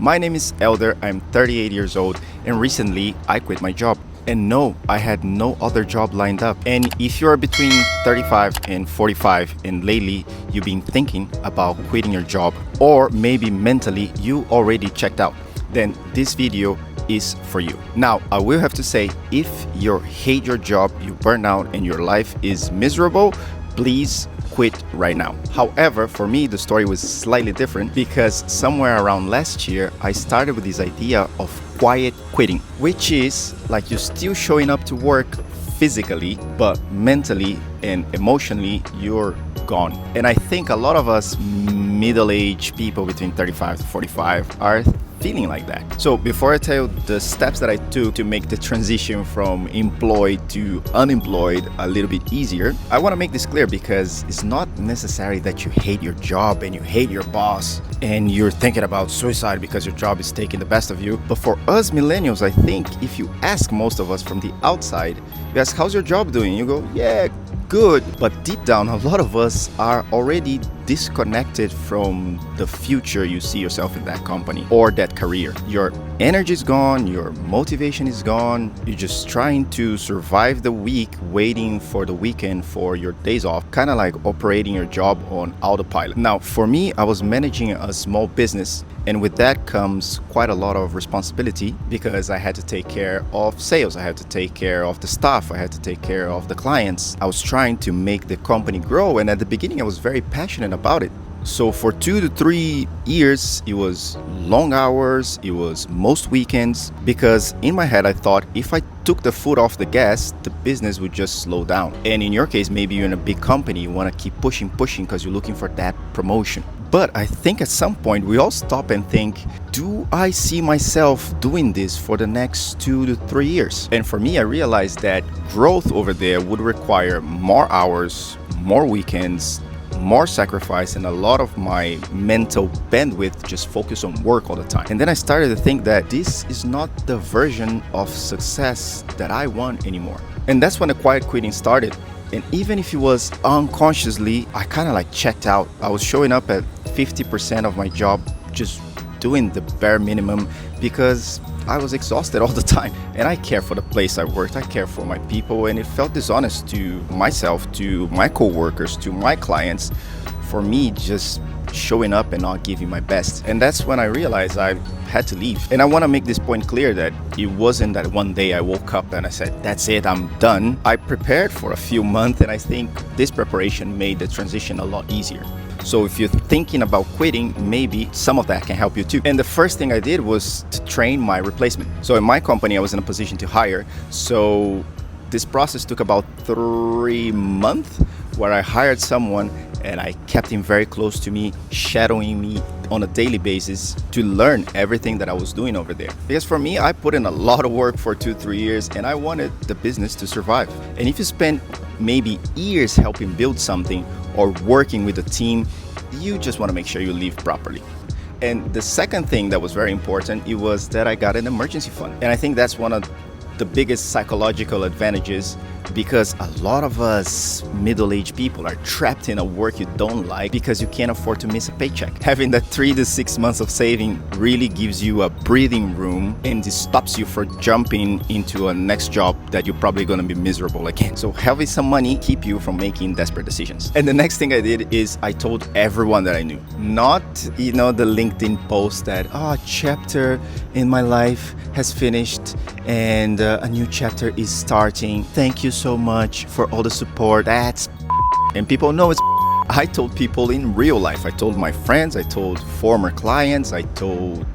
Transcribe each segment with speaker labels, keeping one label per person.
Speaker 1: My name is Elder, I'm 38 years old, and recently I quit my job. And no, I had no other job lined up. And if you're between 35 and 45 and lately you've been thinking about quitting your job, or maybe mentally you already checked out, then this video is for you. Now, I will have to say, if you hate your job, you burn out, and your life is miserable, please quit right now. However, for me, the story was slightly different because somewhere around last year, I started with this idea of quiet quitting, which is like you're still showing up to work physically, but mentally and emotionally, you're gone. And I think a lot of us middle-aged people between 35 to 45 are feeling like that. So before I tell you the steps that I took to make the transition from employed to unemployed a little bit easier, I want to make this clear because it's not necessary that you hate your job and you hate your boss and you're thinking about suicide because your job is taking the best of you. But for us millennials, I think if you ask most of us from the outside, you ask, how's your job doing? You go, yeah, good. But deep down, a lot of us are already disconnected from the future you see yourself in that company or that career. Your energy is gone, your motivation is gone, you're just trying to survive the week, waiting for the weekend for your days off, kind of like operating your job on autopilot. Now, for me, I was managing a small business, and with that comes quite a lot of responsibility because I had to take care of sales, I had to take care of the staff, I had to take care of the clients. I was trying to make the company grow, and at the beginning I was very passionate about it. So for 2 to 3 years, it was long hours, it was most weekends, because in my head I thought if I took the foot off the gas, the business would just slow down. And in your case, maybe you're in a big company, you want to keep pushing because you're looking for that promotion. But I think at some point we all stop and think, do I see myself doing this for the next 2 to 3 years? And for me, I realized that growth over there would require more hours, more weekends, more sacrifice, and a lot of my mental bandwidth just focused on work all the time. And then I started to think that this is not the version of success that I want anymore. And that's when the quiet quitting started. And even if it was unconsciously, I kind of like checked out. I was showing up at 50% of my job, just doing the bare minimum because I was exhausted all the time. And I care for the place I worked, I care for my people, and it felt dishonest to myself, to my coworkers, to my clients, for me just showing up and not giving my best. And that's when I realized I had to leave. And I want to make this point clear that it wasn't that one day I woke up and I said, that's it, I'm done. I prepared for a few months, and I think this preparation made the transition a lot easier. So if you're thinking about quitting, maybe some of that can help you too. And the first thing I did was to train my replacement. So in my company, I was in a position to hire. So this process took about 3 months where I hired someone and I kept him very close to me, shadowing me on a daily basis to learn everything that I was doing over there. Because for me, I put in a lot of work for 2-3 years and I wanted the business to survive. And if you spend maybe years helping build something or working with a team, you just want to make sure you leave properly. And the second thing that was very important, it was that I got an emergency fund. And I think that's one of the biggest psychological advantages, because a lot of us middle-aged people are trapped in a work you don't like because you can't afford to miss a paycheck. Having that 3 to 6 months of saving really gives you a breathing room, and it stops you from jumping into a next job that you're probably going to be miserable again. So having some money keep you from making desperate decisions. And the next thing I did is I told everyone that I knew. Not, the LinkedIn post that, chapter in my life has finished and a new chapter is starting. Thank you so much for all the support. That's and people know it's I told people in real life. I told my friends, I told former clients, I told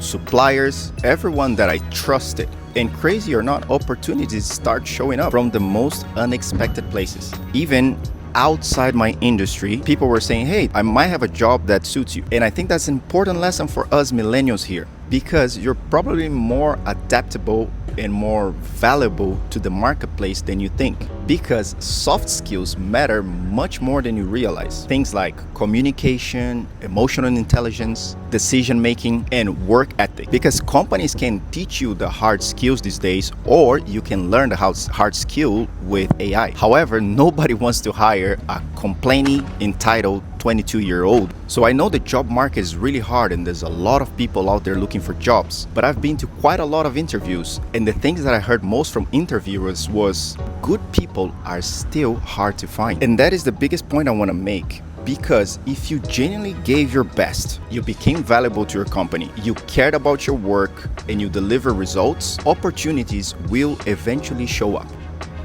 Speaker 1: suppliers, everyone that I trusted. And crazy or not, opportunities start showing up from the most unexpected places. Even outside my industry, people were saying, hey, I might have a job that suits you. And I think that's an important lesson for us millennials here, because you're probably more adaptable and more valuable to the marketplace than you think, because soft skills matter much more than you realize. Things like communication, emotional intelligence, decision making, and work ethic. Because companies can teach you the hard skills these days, or you can learn the hard skill with AI. However, nobody wants to hire a complaining, entitled 22-year-old. So I know the job market is really hard and there's a lot of people out there looking for jobs. But I've been to quite a lot of interviews, and the things that I heard most from interviewers was good people are still hard to find. And that is the biggest point I want to make. Because if you genuinely gave your best, you became valuable to your company, you cared about your work, and you deliver results, opportunities will eventually show up.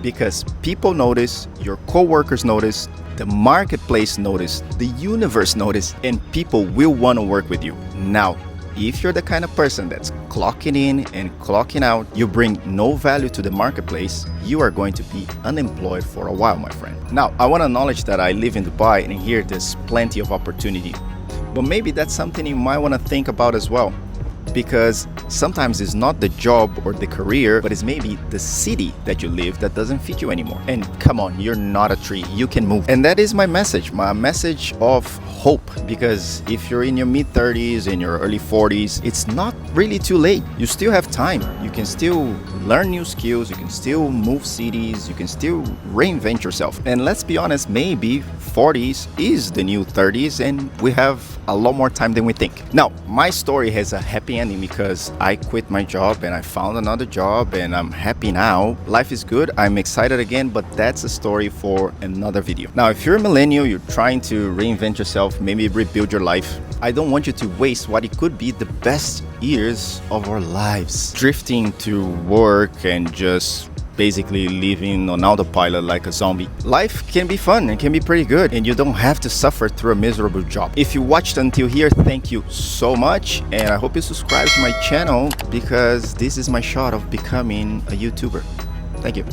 Speaker 1: Because people notice, your coworkers notice, the marketplace notice, the universe notice, and people will want to work with you. Now, if you're the kind of person that's clocking in and clocking out, you bring no value to the marketplace, you are going to be unemployed for a while, my friend. Now, I want to acknowledge that I live in Dubai, and here there's plenty of opportunity. But maybe that's something you might want to think about as well. Because sometimes it's not the job or the career, but it's maybe the city that you live that doesn't fit you anymore. And come on, you're not a tree, you can move. And that is my message of hope. Because if you're in your mid-30s, in your early 40s, it's not really too late. You still have time. You can still learn new skills, you can still move cities, you can still reinvent yourself. And let's be honest, maybe 40s is the new 30s and we have a lot more time than we think. Now, my story has a happy ending because I quit my job and I found another job and I'm happy now. Life is good, I'm excited again, but that's a story for another video. Now, if you're a millennial, you're trying to reinvent yourself, maybe rebuild your life, I don't want you to waste what it could be the best years of our lives drifting to work and just basically living on autopilot like a zombie. Life can be fun and can be pretty good, and you don't have to suffer through a miserable job. If you watched until here, thank you so much, and I hope you subscribe to my channel because this is my shot of becoming a YouTuber. Thank you.